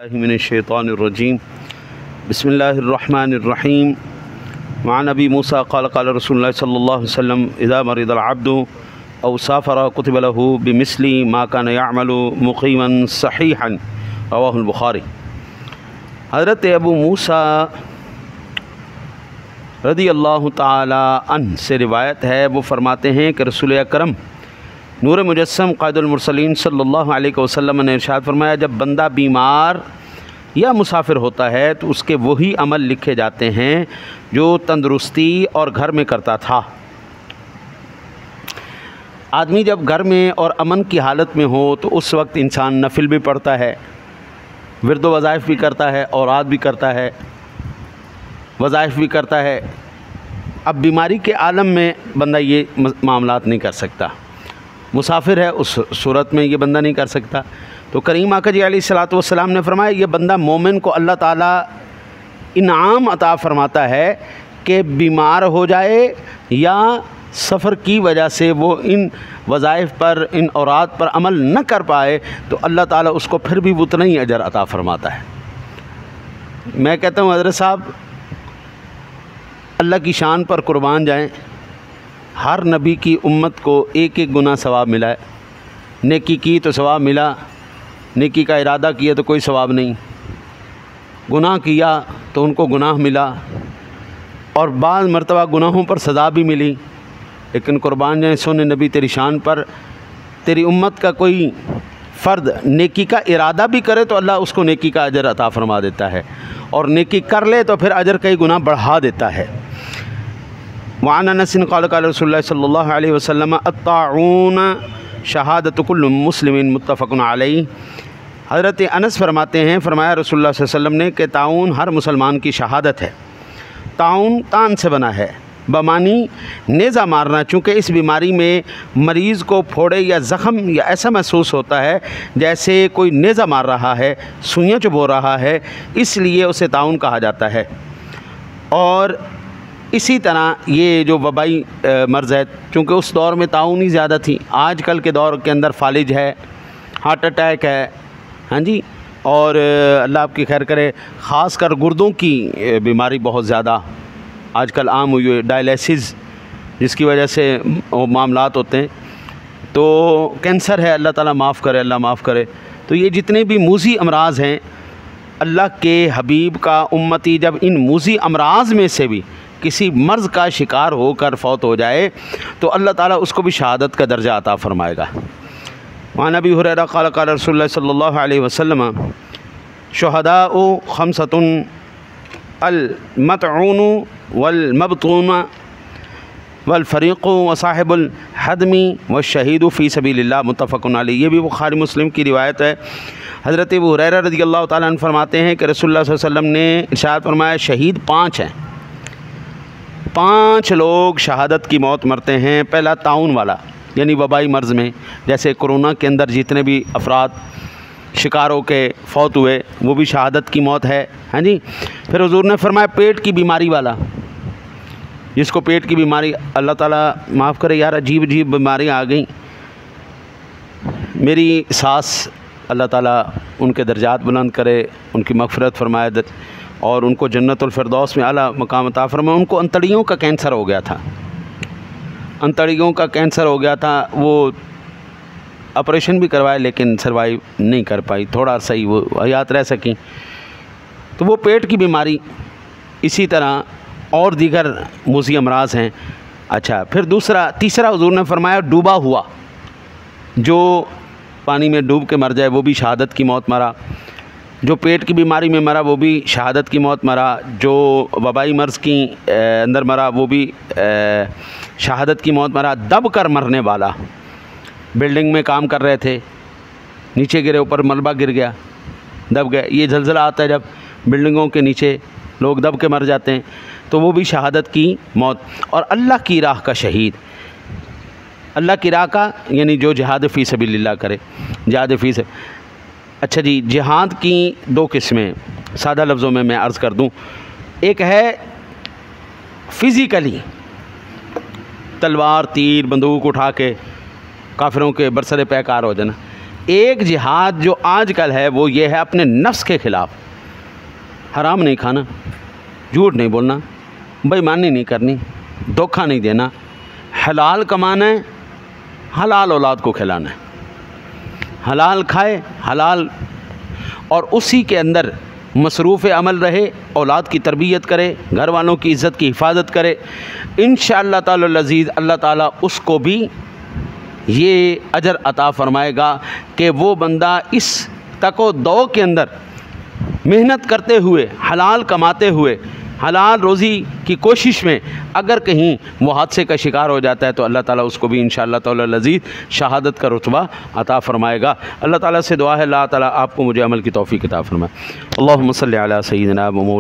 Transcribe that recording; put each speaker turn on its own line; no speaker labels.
मिनश्शैतानिर्रजीम बिस्मिल्लाहिर्रहमानिर्रहीम वअन अबी मूसा क़ाल क़ाल रसूलुल्लाह सल्लल्लाहु अलैहि वसल्लम इज़ा मरिदल अब्दु औ साफ़रा कुतिब लहू बिमिस्ली मा कान यअमलु मुक़ीमन सहीहन रवाहुल बुख़ारी। हज़रत अबू मूसा रज़ी अल्लाह ताला अन्हु से रिवायत है, वो फ़रमाते हैं कि रसूल अकरम नूर मुजस्सम क़ाइदुल मुरसलीन सल्लल्लाहु अलैहि वसल्लम ने इरशाद फरमाया, जब बंदा बीमार या मुसाफिर होता है तो उसके वही अमल लिखे जाते हैं जो तंदुरुस्ती और घर में करता था। आदमी जब घर में और अमन की हालत में हो तो उस वक्त इंसान नफिल भी पढ़ता है, विर्द वज़ाइफ भी करता है, औरात भी करता है, वज़ाइफ भी करता है। अब बीमारी के आलम में बंदा ये मामलात नहीं कर सकता, मुसाफिर है उस सूरत में ये बंदा नहीं कर सकता। तो करीम आका जी अलैहिस्सलातु वस्सलाम ने फरमाया, ये बंदा मोमिन को अल्लाह ताला इनाम अता फरमाता है कि बीमार हो जाए या सफ़र की वजह से वो इन वज़ाइफ पर, इन औरात पर अमल न कर पाए तो अल्लाह ताला उसको फिर भी उतना ही अजर अता फरमाता है। मैं कहता हूँ हज़रत साहब, अल्लाह की शान पर कुर्बान जाएं, हर नबी की उम्मत को एक एक गुना सवाब मिला है। नेकी की तो सवाब मिला, नेकी का इरादा किया तो कोई सवाब नहीं, गुनाह किया तो उनको गुनाह मिला, और बाद मरतबा गुनाहों पर सज़ा भी मिली। लेकिन कुर्बान जाए सोने नबी तेरी शान पर, तेरी उम्मत का कोई फ़र्द नेकी का इरादा भी करे तो अल्लाह उसको नेकी का अजर अता फ़रमा देता है, और नेकी कर ले तो फिर अजर कई गुना बढ़ा देता है। वअन अनस क़ाल क़ाल रसूलुल्लाह सल्लल्लाहु अलैहि वसल्लम अत्ताऊन शहादतु कुल्लि मुस्लिमिन मुत्तफ़क़ुन अलैहि। हज़रत अनस फरमाते हैं, फरमाया रसूलुल्लाह सल्लल्लाहु अलैहि वसल्लम ने कि ताउन हर मुसलमान की शहादत है। ताउन तान से बना है, बमानी नेज़ा मारना, चूँकि इस बीमारी में मरीज़ को फोड़े या ज़ख़म या ऐसा महसूस होता है जैसे कोई नेज़ा मार रहा है, सुइयाँ चुभो रहा है, इसलिए उसे ताउन कहा जाता है। और इसी तरह ये जो वबाई मर्ज़ है, चूँकि उस दौर में ताउन ही ज़्यादा थी, आजकल के दौर के अंदर फालिज है, हार्ट अटैक है, हाँ जी, और अल्लाह आपकी खैर करे, ख़ास कर गुर्दों की बीमारी बहुत ज़्यादा आजकल आम हुई है, डायलिसिस जिसकी वजह से मामलात होते हैं। तो कैंसर है, अल्लाह ताला माफ़ करे, अल्लाह माफ़ करे। तो ये जितने भी मूज़ी अमराज़ हैं, अल्लाह के हबीब का उम्मती जब इन मूज़ी अमराज़ में से भी किसी मर्ज़ का शिकार होकर फौत हो जाए तो अल्लाह ताला उसको भी शहादत का दर्जा अता फ़रमाएगा। वअन अबी हुरैरा क़ाल क़ाल रसूलुल्लाह सल्लल्लाहु अलैहि वसल्लम शुहदाउ खमसतुन अल मतऊनु वल मबतून वल फ़रीक़ु व साहिबुल हदमी व शहीदु फ़ी सबीलिल्लाह मुत्तफ़क़ुन अलैहि। ये भी बुखारी मुस्लिम की रिवायत है। हज़रत अबू हुरैरा रज़ियल्लाहु ताला अन्हु फरमाते हैं कि रसूलुल्लाह सल्लल्लाहु अलैहि वसल्लम ने इरशाद फरमाया, शहीद 5 हैं, 5 लोग शहादत की मौत मरते हैं। पहला ताउन वाला, यानी वबाई मर्ज़ में, जैसे कोरोना के अंदर जितने भी अफराद शिकारों के फौत हुए वो भी शहादत की मौत है, हाँ जी। फिर हुज़ूर ने फरमाया पेट की बीमारी वाला, जिसको पेट की बीमारी, अल्लाह ताला माफ़ करे यार, अजीब अजीब बीमारियाँ आ गई। मेरी सास, अल्लाह ताला उनके दर्जात बुलंद करे, उनकी मग़फ़िरत फरमाए और उनको जन्नतुल फ़िरदौस में आला मकाम अता फरमाए। उनको अंतड़ियों का कैंसर हो गया था, अंतड़ियों का कैंसर हो गया था। वो ऑपरेशन भी करवाए लेकिन सर्वाइव नहीं कर पाई, थोड़ा सही वो हयात रह सकी। तो वो पेट की बीमारी, इसी तरह और दीगर मूज़ी अमराज़ हैं। अच्छा, फिर तीसरा हुज़ूर ने फरमाया डूबा हुआ, जो पानी में डूब के मर जाए वो भी शहादत की मौत मरा। जो पेट की बीमारी में मरा वो भी शहादत की मौत मरा। जो वबाई मर्ज़ की अंदर मरा वो भी शहादत की मौत मरा। दब कर मरने वाला, बिल्डिंग में काम कर रहे थे, नीचे गिरे, ऊपर मलबा गिर गया, दब गए। ये ज़लज़ला आता है जब बिल्डिंगों के नीचे लोग दब के मर जाते हैं, तो वो भी शहादत की मौत। और अल्लाह की राह का शहीद, अल्लाह की राह का यानी जो जिहाद फ़ी सबीलिल्लाह करे, जिहाद फ़ी से। अच्छा जी, जिहाद की 2 किस्में सादा लफ्ज़ों में मैं अर्ज़ कर दूँ। एक है फ़िज़िकली, तलवार तीर बंदूक उठा के काफिरों के बरसरे पैकार हो जाना, एक जिहाद जो आजकल है वो ये है अपने नफ्स के ख़िलाफ़। हराम नहीं खाना, झूठ नहीं बोलना, बेईमानी नहीं करनी, धोखा नहीं देना, हलाल कमाना है, हलाल औलाद को खिलाना है, हलाल खाए हलाल, और उसी के अंदर मसरूफ़ अमल रहे, औलाद की तरबियत करे, घर वालों की इज़्ज़त की हिफाजत करे। इंशाअल्लाह ताला अज़ीज़ अल्लाह ताला उसको भी ये अजर अता फ़रमाएगा कि वो बंदा इस तको दो के अंदर मेहनत करते हुए, हलाल कमाते हुए, हलाल रोज़ी की कोशिश में अगर कहीं वो हादसे का शिकार हो जाता है तो अल्लाह ताला उसको भी इंशाअल्लाह ताला अज़ीज़ शहादत का रुतबा अता फ़रमाएगा। अल्लाह ताला से दुआ है अल्लाह ताला आपको मुझे अमल की तौफ़ीक़ अता फ़रमाए। अल्लाहुम्मा सल्लि अला सय्यिदिना